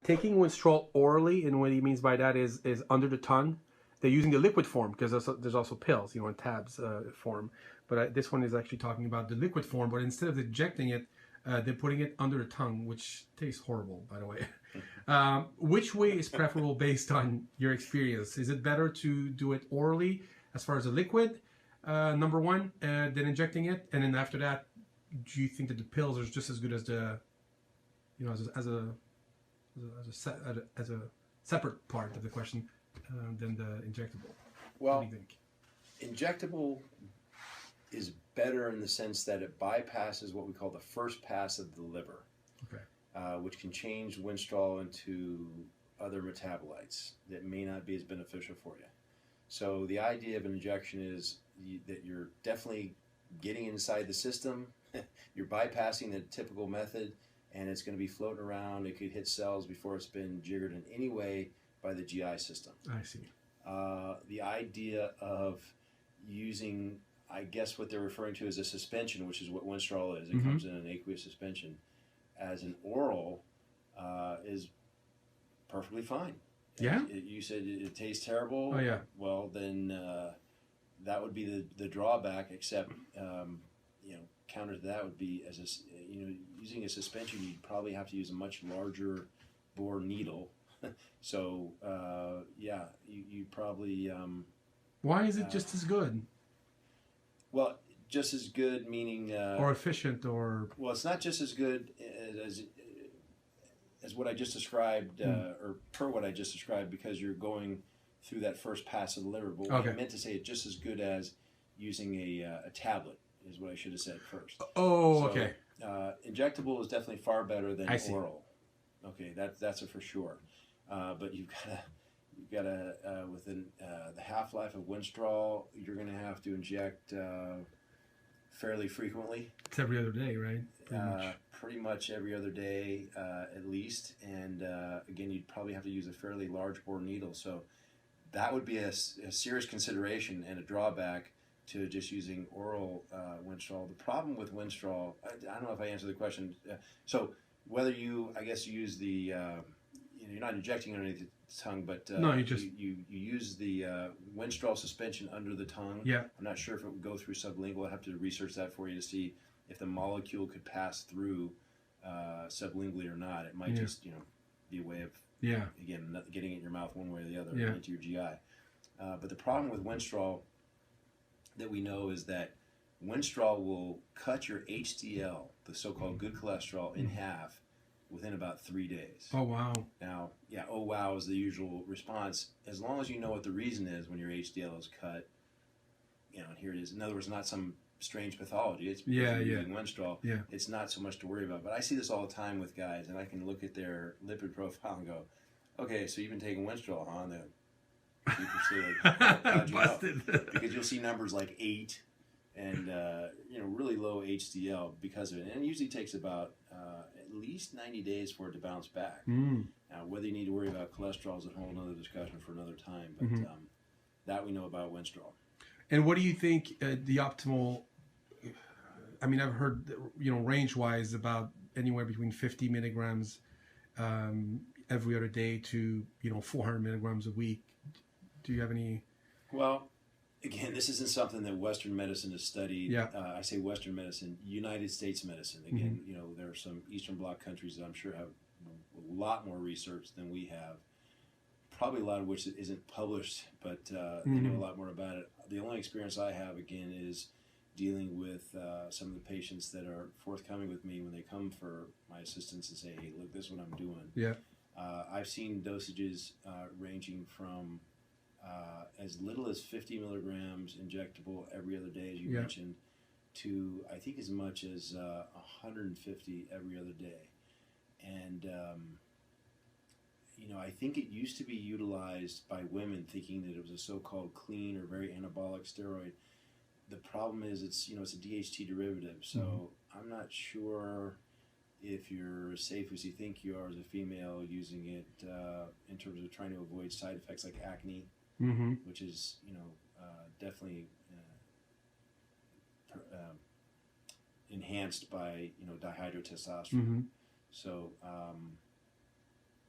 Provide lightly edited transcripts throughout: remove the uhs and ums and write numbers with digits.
taking Winstrol orally, and what he means by that is under the tongue. They're using the liquid form because there's also pills, in tabs form. But this one is actually talking about the liquid form. But instead of injecting it, they're putting it under the tongue, which tastes horrible, by the way. Which way is preferable based on your experience? Is it better to do it orally as far as a liquid, number one, than injecting it? And then after that, do you think that the pills are just as good as the, as a separate part of the question than the injectable? Well, what do you think? Injectable is better in the sense that it bypasses what we call the first pass of the liver, Okay. Which can change Winstrol into other metabolites that may not be as beneficial for you. So the idea of an injection is that you're definitely getting inside the system, you're bypassing the typical method, and it's going to be floating around. It could hit cells before it's been jiggered in any way by the GI system. I see. The idea of using, I guess what they're referring to as a suspension, which is what Winstrol is. It comes in an aqueous suspension. As an oral, is perfectly fine. Yeah? You said it tastes terrible. Oh, yeah. Well, then that would be the drawback, except, counter to that would be, using a suspension, you'd probably have to use a much larger bore needle. So, you'd probably... Why is it just as good? Well, just as good meaning... or efficient, or... Well, it's not just as good as what I just described, or per what I just described, because you're going through that first pass of the liver. But what I meant to say, it's just as good as using a tablet, is what I should have said first. Oh, so, okay. Injectable is definitely far better than I see. Oral. Okay, that's a for sure. But you've got to within the half-life of Winstrol, you're going to have to inject fairly frequently. It's every other day, right? Pretty much every other day, at least. And again, you'd probably have to use a fairly large bore needle. So that would be a serious consideration and a drawback to just using oral Winstrol. The problem with Winstrol, I don't know if I answered the question. So whether you use the, you're not injecting it underneath the tongue, but no, you use the Winstrol suspension under the tongue. Yeah. I'm not sure if it would go through sublingual. I'd have to research that for you to see if the molecule could pass through sublingually or not. It might just be a way of again getting it in your mouth one way or the other into your GI. But the problem with Winstrol that we know is that Winstrol will cut your HDL, the so-called good cholesterol, in half within about 3 days. Oh, wow. Now, oh, wow is the usual response. As long as you know what the reason is when your HDL is cut, and here it is. In other words, not some strange pathology. It's because you're using Winstrol. Yeah. It's not so much to worry about. But I see this all the time with guys, and I can look at their lipid profile and go, okay, so you've been taking Winstrol, huh? And they're how'd you busted. know? Because you'll see numbers like 8 and really low HDL because of it. And it usually takes about at least 90 days for it to bounce back. Now, whether you need to worry about cholesterol is a whole other discussion for another time. But that we know about Winstrol. And what do you think the optimal? I mean, I've heard range-wise about anywhere between 50 milligrams every other day to 400 milligrams a week. Do you have any? Well, again, this isn't something that Western medicine has studied. Yeah. I say Western medicine, United States medicine. Again, there are some Eastern Bloc countries that I'm sure have a lot more research than we have. Probably a lot of which isn't published, but they know a lot more about it. The only experience I have, again, is dealing with some of the patients that are forthcoming with me when they come for my assistance and say, hey, look, this is what I'm doing. Yeah. I've seen dosages ranging from as little as 50 milligrams injectable every other day, as you mentioned, to I think as much as 150 every other day. And I think it used to be utilized by women thinking that it was a so-called clean or very anabolic steroid. The problem is it's a DHT derivative, so I'm not sure if you're as safe as you think you are as a female using it in terms of trying to avoid side effects like acne, which is definitely enhanced by dihydrotestosterone. So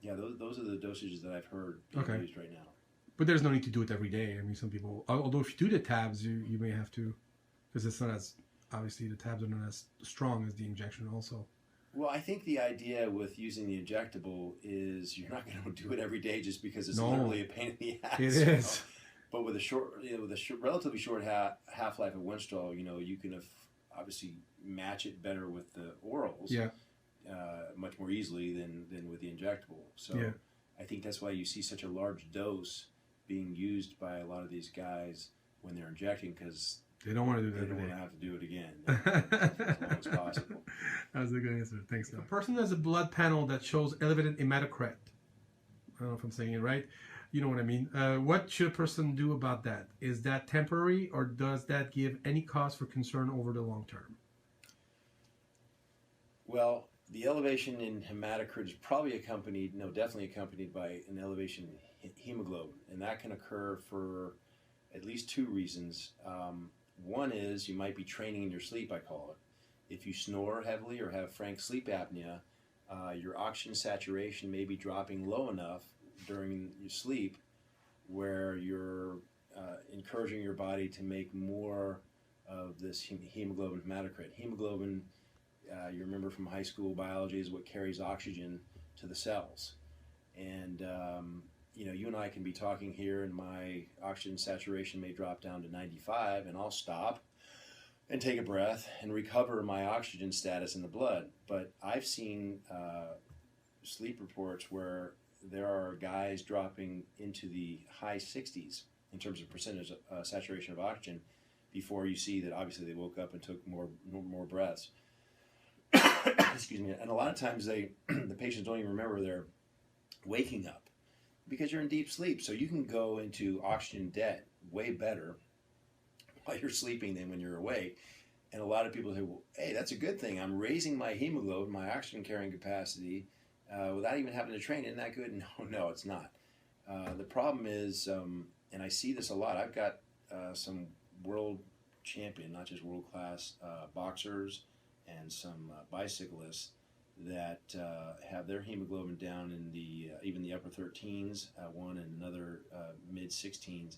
Yeah, those are the dosages that I've heard being used right now. But there's no need to do it every day. I mean, some people, although if you do the tabs, you may have to, because it's not as, obviously the tabs are not as strong as the injection also. Well, I think the idea with using the injectable is you're not going to do it every day just because it's literally a pain in the ass. It is. But with a relatively short half-life of Winstrol, you can obviously match it better with the orals. Yeah. Much more easily than with the injectable. So I think that's why you see such a large dose being used by a lot of these guys when they're injecting, because they don't want to do that. They don't want to have to do it again as long as possible. That was a good answer. Thanks, Doc. A person has a blood panel that shows elevated hematocrit. I don't know if I'm saying it right. You know what I mean. What should a person do about that? Is that temporary, or does that give any cause for concern over the long term? Well, the elevation in hematocrit is probably definitely accompanied by an elevation in hemoglobin, and that can occur for at least two reasons. One is you might be training in your sleep, I call it. If you snore heavily or have frank sleep apnea, your oxygen saturation may be dropping low enough during your sleep where you're encouraging your body to make more of this hemoglobin hematocrit. Hemoglobin, you remember from high school biology, is what carries oxygen to the cells. And you and I can be talking here and my oxygen saturation may drop down to 95, and I'll stop and take a breath and recover my oxygen status in the blood. But I've seen sleep reports where there are guys dropping into the high 60s in terms of percentage saturation of oxygen before you see that obviously they woke up and took more breaths. Excuse me. And a lot of times the patients don't even remember they're waking up because you're in deep sleep. So you can go into oxygen debt way better while you're sleeping than when you're awake. And a lot of people say, well, hey, that's a good thing. I'm raising my hemoglobin, my oxygen carrying capacity, without even having to train. Isn't that good? No, it's not. The problem is, and I see this a lot, I've got some world champion, not just world-class boxers and some bicyclists that have their hemoglobin down in the even the upper 13s, one and another mid-16s,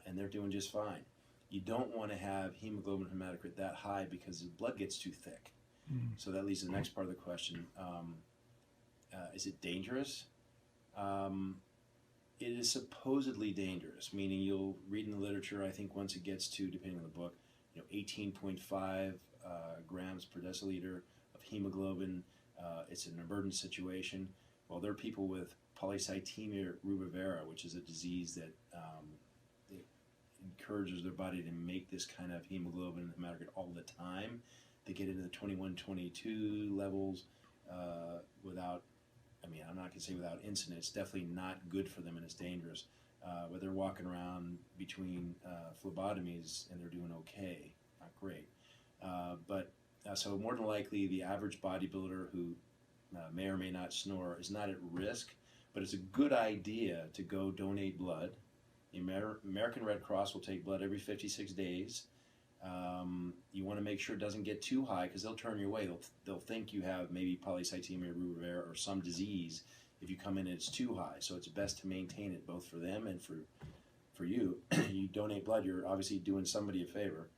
and they're doing just fine. You don't want to have hemoglobin hematocrit that high because the blood gets too thick. So that leads to the next part of the question. Is it dangerous? It is supposedly dangerous, meaning you'll read in the literature, I think once it gets to, depending on the book, 18.5 grams per deciliter of hemoglobin. It's an emergent situation. Well, there are people with polycythemia rubra, which is a disease that encourages their body to make this kind of hemoglobin hematocrit all the time. They get into the 21, 22 levels without, I'm not going to say without incident. It's definitely not good for them and it's dangerous. But they're walking around between phlebotomies and they're doing okay, not great. So more than likely the average bodybuilder who may or may not snore is not at risk, but it's a good idea to go donate blood. The American Red Cross will take blood every 56 days. You want to make sure it doesn't get too high because they'll turn you away. They'll think you have maybe polycythemia rubra or some disease if you come in and it's too high. So it's best to maintain it both for them and for you. You donate blood, you're obviously doing somebody a favor.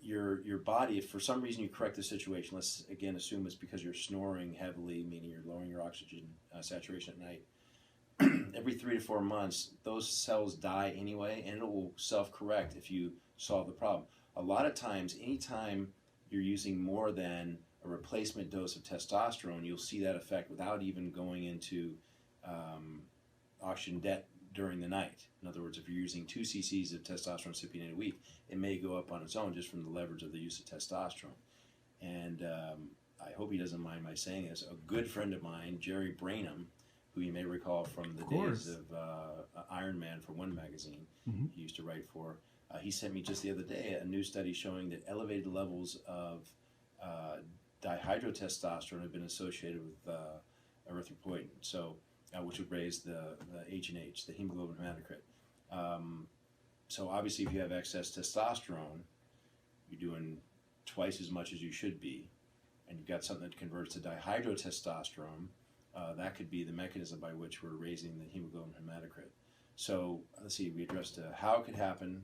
Your body, if for some reason you correct the situation, let's again assume it's because you're snoring heavily, meaning you're lowering your oxygen saturation at night. Every 3 to 4 months, those cells die anyway, and it will self-correct if you solve the problem. A lot of times, anytime you're using more than a replacement dose of testosterone, you'll see that effect without even going into oxygen debt during the night. In other words, if you're using 2 cc's of testosterone cypionate a week, it may go up on its own just from the leverage of the use of testosterone. And I hope he doesn't mind my saying this. A good friend of mine, Jerry Brainham, who you may recall from the days of Iron Man for One magazine, he used to write for. He sent me just the other day a new study showing that elevated levels of dihydrotestosterone have been associated with erythropoietin, so which would raise the H&H, the hemoglobin hematocrit. So obviously, if you have excess testosterone, you're doing twice as much as you should be. and you've got something that converts to dihydrotestosterone, that could be the mechanism by which we're raising the hemoglobin hematocrit. So let's see, we addressed how it could happen,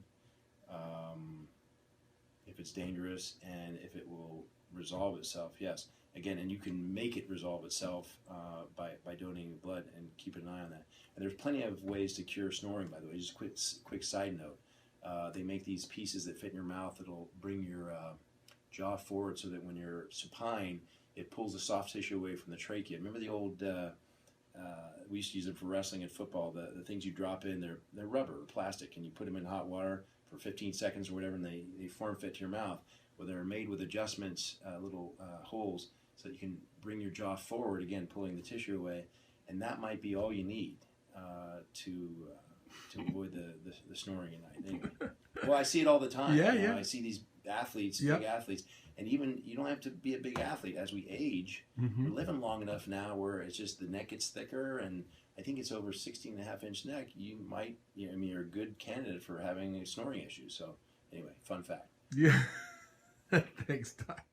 if it's dangerous, and if it will resolve itself. Yes, again, and you can make it resolve itself by donating blood, and keep an eye on that. And there's plenty of ways to cure snoring, by the way. Just quick side note. They make these pieces that fit in your mouth that'll bring your jaw forward so that when you're supine, it pulls the soft tissue away from the trachea. Remember the old, we used to use them for wrestling and football, the things you drop in, they're rubber or plastic, and you put them in hot water for 15 seconds or whatever, and they form fit to your mouth. Well, they're made with adjustments, little holes, so that you can bring your jaw forward, again, pulling the tissue away, and that might be all you need to avoid the snoring at night. Anyway. Well, I see it all the time. Yeah. I see these athletes, Yep. big athletes, and even you don't have to be a big athlete. As we age, Mm-hmm. we're living long enough now where it's just the neck gets thicker, and I think it's over 16.5-inch neck. You might, you're a good candidate for having a snoring issue. So anyway, fun fact. Yeah. Thanks, Doc.